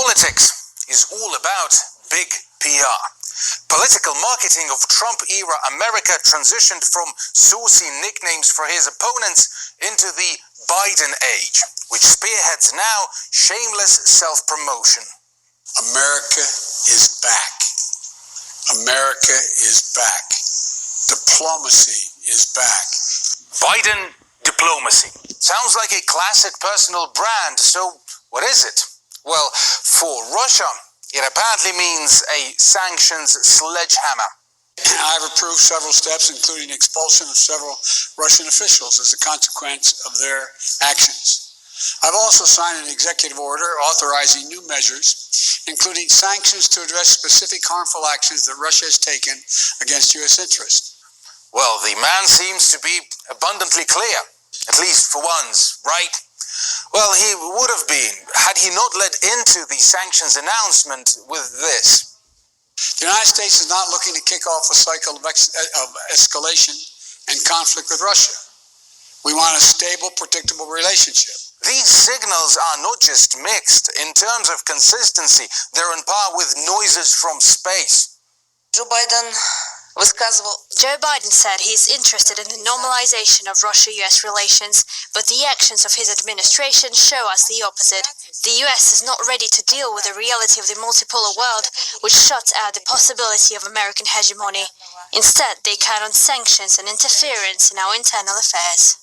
Politics is all about big PR. Political marketing of Trump-era America transitioned from saucy nicknames for his opponents into the Biden age, which spearheads now shameless self-promotion. America is back. America is back. Diplomacy is back. Biden diplomacy. Sounds like a classic personal brand, so what is it? Well, for Russia, it apparently means a sanctions sledgehammer. I've approved several steps, including expulsion of several Russian officials as a consequence of their actions. I've also signed an executive order authorizing new measures, including sanctions to address specific harmful actions that Russia has taken against U.S. interests. Well, the man seems to be abundantly clear, at least for once, right? Well, he would have been, had he not led into the sanctions announcement with this. The United States is not looking to kick off a cycle of escalation and conflict with Russia. We want a stable, predictable relationship. These signals are not just mixed. In terms of consistency, they're on par with noises from space. Joe Biden said he is interested in the normalization of Russia-US relations, but the actions of his administration show us the opposite. The US is not ready to deal with the reality of the multipolar world, which shuts out the possibility of American hegemony. Instead, they count on sanctions and interference in our internal affairs.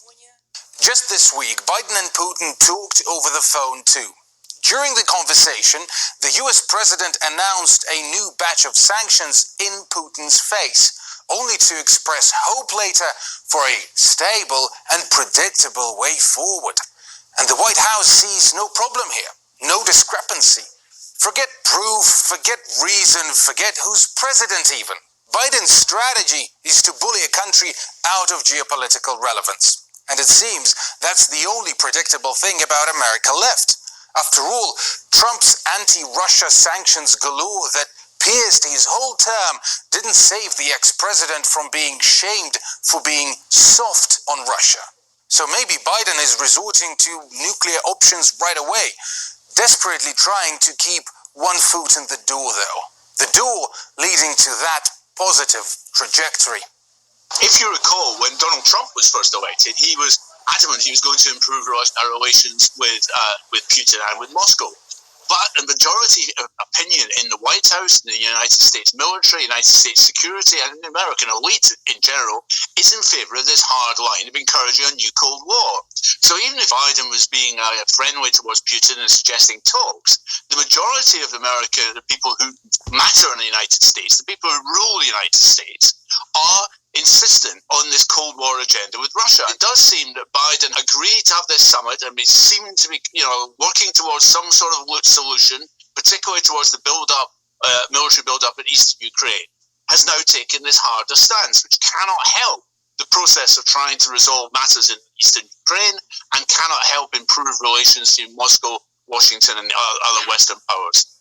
Just this week, Biden and Putin talked over the phone too. During the conversation, the US president announced a new batch of sanctions in Putin's face, only to express hope later for a stable and predictable way forward. And the White House sees no problem here, no discrepancy. Forget proof, forget reason, forget who's president even. Biden's strategy is to bully a country out of geopolitical relevance. And it seems that's the only predictable thing about America left. After all, Trump's anti-Russia sanctions galore that pierced his whole term didn't save the ex-president from being shamed for being soft on Russia. So maybe Biden is resorting to nuclear options right away, desperately trying to keep one foot in the door though. The door leading to that positive trajectory. If you recall, when Donald Trump was first elected, he was adamant he was going to improve our relations with Putin and with Moscow. But a majority of opinion in the White House, in the United States military, United States security, and the American elite in general is in favor of this hard line of encouraging a new Cold War. So even if Biden was being friendly towards Putin and suggesting talks, the majority of America, the people who matter in the United States, the people who rule the United States, are insistent on this Cold War agenda with Russia. It does seem that Biden agreed to have this summit and seemed to be, working towards some sort of solution, particularly towards the military build-up in eastern Ukraine, has now taken this harder stance, which cannot help the process of trying to resolve matters in eastern Ukraine and cannot help improve relations between Moscow, Washington, and other Western powers.